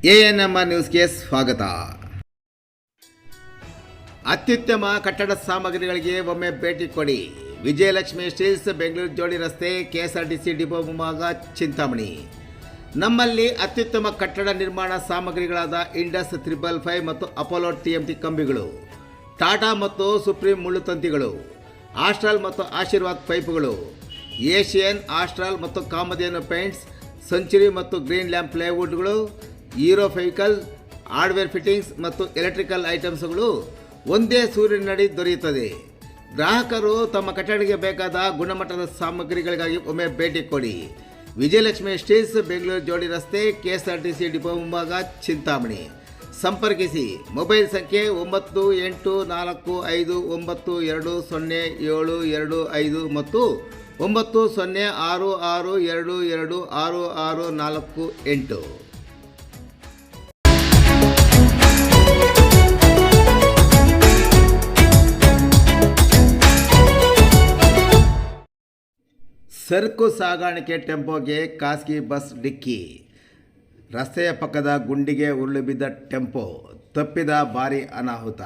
ANMR ನ್ಯೂಸ್ಗೆ ಸ್ವಾಗತ. ಅತ್ಯುತ್ತಮ ಕಟ್ಟಡ ಸಾಮಗ್ರಿಗಳಿಗೆ ಒಮ್ಮೆ ಭೇಟಿ ಕೊಡಿ. ವಿಜಯಲಕ್ಷ್ಮಿ ಸ್ಟೀಲ್ಸ್, ಬೆಂಗಳೂರು ಜೋಡಿ ರಸ್ತೆ, ಕೆಎಸ್ಆರ್ಟಿಸಿ ಡಿಪೋ ಮುಂಭಾಗ, ಚಿಂತಾಮಣಿ. ನಮ್ಮಲ್ಲಿ ಅತ್ಯುತ್ತಮ ಕಟ್ಟಡ ನಿರ್ಮಾಣ ಸಾಮಗ್ರಿಗಳಾದ ಇಂಡಸ್ 555 ಮತ್ತು ಅಪೋಲೋ TMT ಕಂಬಿಗಳು, ಟಾಟಾ ಮತ್ತು ಸುಪ್ರೀಂ ಮುಳ್ಳುತಂತಿಗಳು, ಆಸ್ಟ್ರಾಲ್ ಮತ್ತು ಆಶೀರ್ವಾದ್ ಪೈಪುಗಳು, ಏಷಿಯನ್, ಆಸ್ಟ್ರಾಲ್ ಮತ್ತು ಕಾಮಧೇನು ಪೇಂಟ್ಸ್, ಸೆಂಚುರಿ ಮತ್ತು ಗ್ರೀನ್ ಲ್ಯಾಂಪ್ ಪ್ಲೇವುಡ್ಗಳು, ಹೀರೋ ಫೆವಿಕಲ್, ಹಾರ್ಡ್ವೇರ್ ಫಿಟ್ಟಿಂಗ್ಸ್ ಮತ್ತು ಎಲೆಕ್ಟ್ರಿಕಲ್ ಐಟಮ್ಸ್ಗಳು ಒಂದೇ ಸೂರಿನಡಿ ದೊರೆಯುತ್ತದೆ. ಗ್ರಾಹಕರು ತಮ್ಮ ಕಟ್ಟಡಕ್ಕೆ ಬೇಕಾದ ಗುಣಮಟ್ಟದ ಸಾಮಗ್ರಿಗಳಿಗಾಗಿ ಒಮ್ಮೆ ಭೇಟಿ ಕೊಡಿ. ವಿಜಯಲಕ್ಷ್ಮಿ ಸ್ಟೀಲ್ಸ್, ಬೆಂಗಳೂರು ಜೋಡಿ ರಸ್ತೆ, ಕೆಎಸ್ಆರ್ಟಿಸಿ ಡಿಪೋ ಮುಂಭಾಗ, ಚಿಂತಾಮಣಿ. ಸಂಪರ್ಕಿಸಿ. ಮೊಬೈಲ್ ಸಂಖ್ಯೆ 9845920725 ಮತ್ತು 9066226648. ಸರಕು ಸಾಗಾಣಿಕೆ ಟೆಂಪೋಗೆ ಖಾಸಗಿ ಬಸ್ ಡಿಕ್ಕಿ. ರಸ್ತೆಯ ಪಕ್ಕದ ಗುಂಡಿಗೆ ಉರುಳಿ ಬಿದ್ದ ಟೆಂಪೋ, ತಪ್ಪಿದ ಭಾರೀ ಅನಾಹುತ.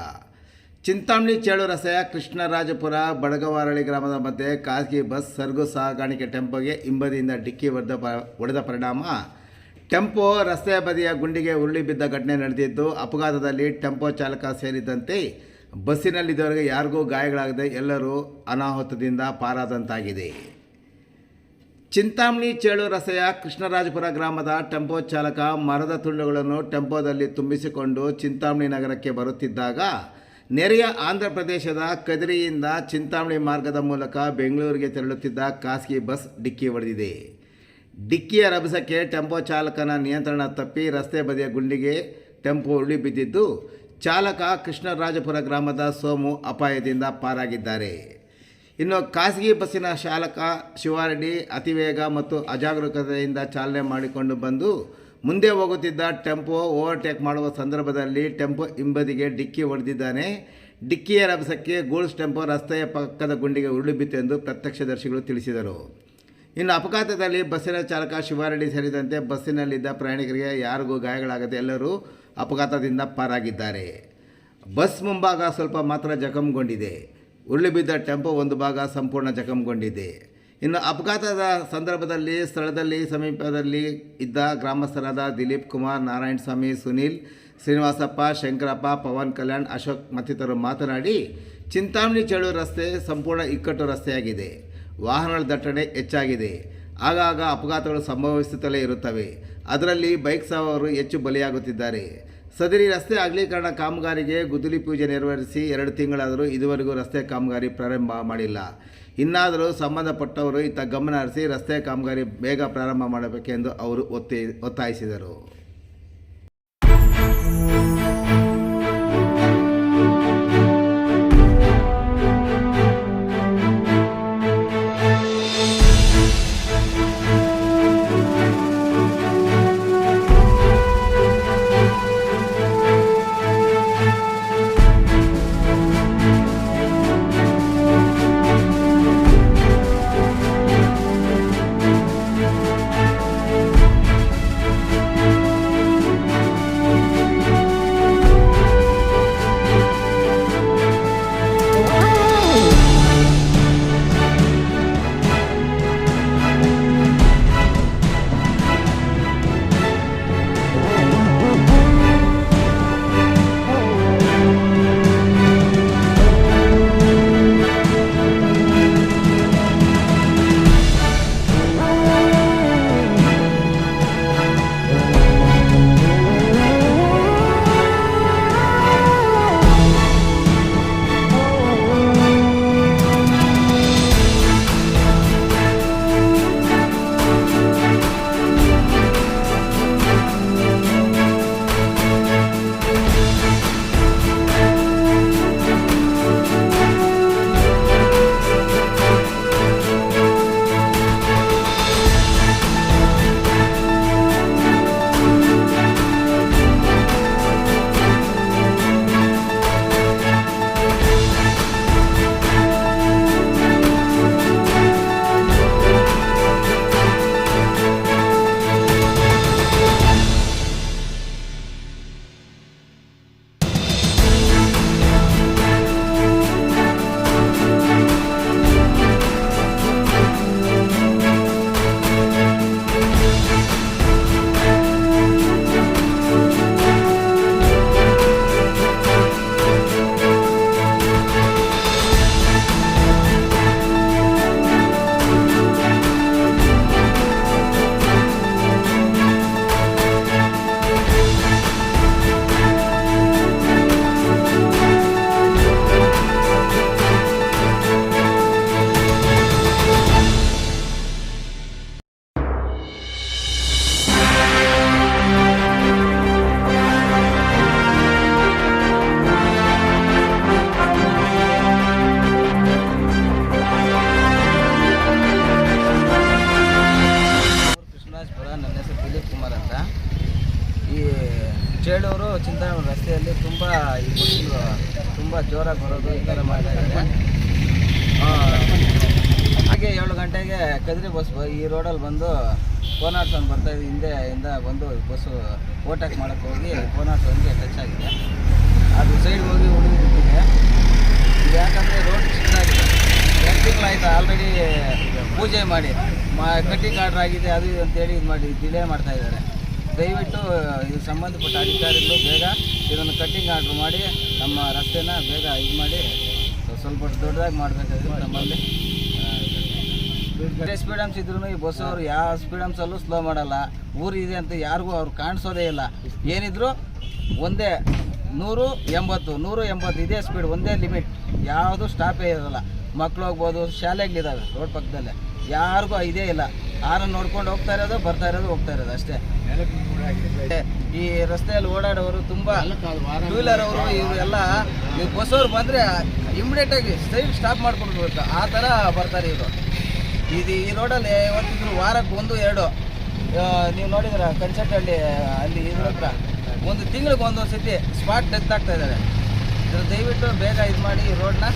ಚಿಂತಾಮಣಿ ಚೇಳು ರಸ್ತೆಯ ಕೃಷ್ಣರಾಜಪುರ ಬಡಗವಾರಳ್ಳಿ ಗ್ರಾಮದ ಮಧ್ಯೆ ಖಾಸಗಿ ಬಸ್ ಸರಕು ಸಾಗಾಣಿಕೆ ಟೆಂಪೋಗೆ ಹಿಂಬದಿಯಿಂದ ಡಿಕ್ಕಿ ಹೊಡೆದ ಪರಿಣಾಮ ಟೆಂಪೋ ರಸ್ತೆಯ ಬದಿಯ ಗುಂಡಿಗೆ ಉರುಳಿ ಬಿದ್ದ ಘಟನೆ ನಡೆದಿದ್ದು, ಅಪಘಾತದಲ್ಲಿ ಟೆಂಪೋ ಚಾಲಕ ಸೇರಿದಂತೆ ಬಸ್ಸಿನಲ್ಲಿದ್ದವರಿಗೆ ಯಾರಿಗೂ ಗಾಯಗಳಾಗದೆ ಎಲ್ಲರೂ ಅನಾಹುತದಿಂದ ಪಾರಾದಂತಾಗಿದೆ. ಚಿಂತಾಮಣಿ ಚೇಳು ರಸ್ತೆಯ ಕೃಷ್ಣರಾಜಪುರ ಗ್ರಾಮದ ಟೆಂಪೋ ಚಾಲಕ ಮರದ ತುಂಡುಗಳನ್ನು ಟೆಂಪೋದಲ್ಲಿ ತುಂಬಿಸಿಕೊಂಡು ಚಿಂತಾಮಣಿ ನಗರಕ್ಕೆ ಬರುತ್ತಿದ್ದಾಗ ನೆರೆಯ ಆಂಧ್ರ ಪ್ರದೇಶದ ಕದಿರಿಯಿಂದ ಚಿಂತಾಮಣಿ ಮಾರ್ಗದ ಮೂಲಕ ಬೆಂಗಳೂರಿಗೆ ತೆರಳುತ್ತಿದ್ದ ಖಾಸಗಿ ಬಸ್ ಡಿಕ್ಕಿ ಹೊಡೆದಿದೆ. ಡಿಕ್ಕಿಯ ರಭಸಕ್ಕೆ ಟೆಂಪೋ ಚಾಲಕನ ನಿಯಂತ್ರಣ ತಪ್ಪಿ ರಸ್ತೆ ಬದಿಯ ಗುಂಡಿಗೆ ಟೆಂಪೋ ಉರುಳಿ ಬಿದ್ದಿದ್ದು, ಚಾಲಕ ಕೃಷ್ಣರಾಜಪುರ ಗ್ರಾಮದ ಸೋಮು ಅಪಾಯದಿಂದ ಪಾರಾಗಿದ್ದಾರೆ. ಇನ್ನು ಖಾಸಗಿ ಬಸ್ಸಿನ ಚಾಲಕ ಶಿವಾರೆಡ್ಡಿ ಅತಿವೇಗ ಮತ್ತು ಅಜಾಗರೂಕತೆಯಿಂದ ಚಾಲನೆ ಮಾಡಿಕೊಂಡು ಬಂದು ಮುಂದೆ ಹೋಗುತ್ತಿದ್ದ ಟೆಂಪೋ ಓವರ್ಟೇಕ್ ಮಾಡುವ ಸಂದರ್ಭದಲ್ಲಿ ಟೆಂಪೋ ಹಿಂಬದಿಗೆ ಡಿಕ್ಕಿ ಹೊಡೆದಿದ್ದಾನೆ. ಡಿಕ್ಕಿಯ ರಭಸಕ್ಕೆ ಗೂಡ್ಸ್ ಟೆಂಪೋ ರಸ್ತೆಯ ಪಕ್ಕದ ಗುಂಡಿಗೆ ಉರುಳಿ ಬಿತ್ತು ಎಂದು ಪ್ರತ್ಯಕ್ಷದರ್ಶಿಗಳು ತಿಳಿಸಿದರು. ಇನ್ನು ಅಪಘಾತದಲ್ಲಿ ಬಸ್ಸಿನ ಚಾಲಕ ಶಿವಾರೆಡ್ಡಿ ಸೇರಿದಂತೆ ಬಸ್ಸಿನಲ್ಲಿದ್ದ ಪ್ರಯಾಣಿಕರಿಗೆ ಯಾರಿಗೂ ಗಾಯಗಳಾಗದೆ ಎಲ್ಲರೂ ಅಪಘಾತದಿಂದ ಪಾರಾಗಿದ್ದಾರೆ. ಬಸ್ ಮುಂಭಾಗ ಸ್ವಲ್ಪ ಮಾತ್ರ ಜಖಂಗೊಂಡಿದೆ. ಉರುಳಿ ಬಿದ್ದ ಟೆಂಪೋ ಒಂದು ಭಾಗ ಸಂಪೂರ್ಣ ಜಖಂಗೊಂಡಿದೆ. ಇನ್ನು ಅಪಘಾತದ ಸಂದರ್ಭದಲ್ಲಿ ಸ್ಥಳದಲ್ಲಿ ಸಮೀಪದಲ್ಲಿ ಇದ್ದ ಗ್ರಾಮಸ್ಥರಾದ ದಿಲೀಪ್ ಕುಮಾರ್, ನಾರಾಯಣಸ್ವಾಮಿ, ಸುನೀಲ್, ಶ್ರೀನಿವಾಸಪ್ಪ, ಶಂಕರಪ್ಪ, ಪವನ್ ಕಲ್ಯಾಣ್, ಅಶೋಕ್ ಮತ್ತಿತರರು ಮಾತನಾಡಿ, ಚಿಂತಾಮಣಿ ಚೇಳು ರಸ್ತೆ ಸಂಪೂರ್ಣ ಇಕ್ಕಟ್ಟು ರಸ್ತೆಯಾಗಿದೆ. ವಾಹನಗಳ ದಟ್ಟಣೆ ಹೆಚ್ಚಾಗಿದೆ. ಆಗಾಗ ಅಪಘಾತಗಳು ಸಂಭವಿಸುತ್ತಲೇ ಇರುತ್ತವೆ. ಅದರಲ್ಲಿ ಬೈಕ್ ಸವಾರರು ಹೆಚ್ಚು ಬಲಿಯಾಗುತ್ತಿದ್ದಾರೆ. ಸದರಿ ರಸ್ತೆ ಅಗಲೀಕರಣ ಕಾಮಗಾರಿಗೆ ಗುದ್ದಲಿ ಪೂಜೆ ನೆರವೇರಿಸಿ 2 ತಿಂಗಳಾದರೂ ಇದುವರೆಗೂ ರಸ್ತೆ ಕಾಮಗಾರಿ ಪ್ರಾರಂಭ ಮಾಡಿಲ್ಲ. ಇನ್ನಾದರೂ ಸಂಬಂಧಪಟ್ಟವರು ಇತ್ತ ಗಮನ ಹರಿಸಿ ರಸ್ತೆ ಕಾಮಗಾರಿ ಬೇಗ ಪ್ರಾರಂಭ ಮಾಡಬೇಕೆಂದು ಅವರು ಒತ್ತಾಯಿಸಿದರು. ತುಂಬ ಜೋರಾಗಿ ಬರೋದು ಈ ಥರ ಮಾಡ್ತಾ ಇದ್ದಾರೆ. ಹಾಗೆ 7 ಗಂಟೆಗೆ ಕದ್ರಿ ಬಸ್ ಈ ರೋಡಲ್ಲಿ ಬಂದು ಕೋನಾರ್ಸ್ ಅಂತ ಬರ್ತಾಯಿದ್ದು ಹಿಂದೆಯಿಂದ ಬಂದು ಬಸ್ಸು ಓವರ್ಟೇಕ್ ಮಾಡೋಕ್ಕೆ ಹೋಗಿ ಕೋನಾರ್ಸ್ ಒಂದಿಗೆ ಟಚ್ ಆಗಿದೆ. ಅದು ಸೈಡ್ ಹೋಗಿ ಉಳಿದಿದೆ. ಇದು ಯಾಕಂದರೆ ರೋಡ್ ಚಿಕ್ಕದಾಗಿದೆ. 2 ತಿಂಗಳಾಯ್ತು ಆಲ್ರೆಡಿ ಪೂಜೆ ಮಾಡಿ ಕಟ್ಟಿಂಗ್ ಆರ್ಡ್ರ್ ಆಗಿದೆ ಅದು ಇದು ಅಂತೇಳಿ ಇದು ಮಾಡಿ ಡಿಲೇ ಮಾಡ್ತಾಯಿದ್ದಾರೆ. ದಯವಿಟ್ಟು ಇದು ಸಂಬಂಧಪಟ್ಟ ಅಧಿಕಾರಿಗಳು ಬೇಗ ಇದನ್ನು ಕಟ್ಟಿಂಗ್ ಆರ್ಡ್ರ್ ಮಾಡಿ ನಮ್ಮ ರಸ್ತೆನ ಬೇಗ ಇದು ಮಾಡಿ ಸ್ವಲ್ಪ ದೊಡ್ಡದಾಗಿ ಮಾಡಬೇಕಾದ್ರೆ ನಮ್ಮಲ್ಲಿ ಸ್ಪೀಡ್ ಹಂಪ್ಸ್ ಇದ್ರೂ ಈ ಬಸ್ಸವರು ಯಾವ ಸ್ಪೀಡ್ ಹಂಪ್ಸಲ್ಲೂ ಸ್ಲೋ ಮಾಡಲ್ಲ. ಊರಿದೆ ಅಂತ ಯಾರಿಗೂ ಅವ್ರು ಕಾಣಿಸೋದೇ ಇಲ್ಲ. ಏನಿದ್ರು ಒಂದೇ 180 ಇದೇ ಸ್ಪೀಡ್, ಒಂದೇ ಲಿಮಿಟ್, ಯಾವುದು ಸ್ಟಾಪೇ ಇರೋಲ್ಲ. ಮಕ್ಕಳು ಹೋಗ್ಬೋದು, ಶಾಲೆಗಳಿದ್ದಾವೆ ರೋಡ್ ಪಕ್ಕದಲ್ಲೇ, ಯಾರಿಗೂ ಇದೇ ಇಲ್ಲ. ಆರನ್ನು ನೋಡ್ಕೊಂಡು ಹೋಗ್ತಾ ಇರೋದು ಬರ್ತಾ ಇರೋದು ಅಷ್ಟೇ. ಈ ರಸ್ತೆಯಲ್ಲಿ ಓಡಾಡೋರು ತುಂಬ ಟೂ ವೀಲರ್ ಅವರು ಇವರೆಲ್ಲ ಈ ಬಸ್ಸವ್ರು ಬಂದರೆ ಇಮಿಡಿಯೇಟಾಗಿ ಸೈಡ್ ಸ್ಟಾಪ್ ಮಾಡ್ಕೊಂಡು ಹೋಗ್ಬೇಕು, ಆ ಥರ ಬರ್ತಾರೆ ಇವರು. ಈ ರೋಡಲ್ಲಿ ಇವತ್ತಿದ್ರು ವಾರಕ್ಕೆ 1-2 ನೀವು ನೋಡಿದ್ರೆ ಕನ್ಸರ್ಟಲ್ಲಿ ಅಲ್ಲಿ ಇದ್ರ ಹತ್ರ 1 ತಿಂಗಳಿಗೆ ಒಂದೊಂದು ಸತಿ ಸ್ಪಾಟ್ ಡೆತ್ ಆಗ್ತಾ ಇದ್ದಾರೆ. ದಯವಿಟ್ಟು ಬೇಗ ಇದು ಮಾಡಿ ಈ ರೋಡ್ನ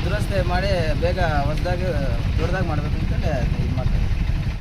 ದುರಸ್ತಿ ಮಾಡಿ ಬೇಗ ಹೊಸದಾಗಿ ದೊಡ್ಡದಾಗಿ ಮಾಡಬೇಕು ಅಂತೇಳಿ ಇದು ಮಾಡ್ತಾರೆ.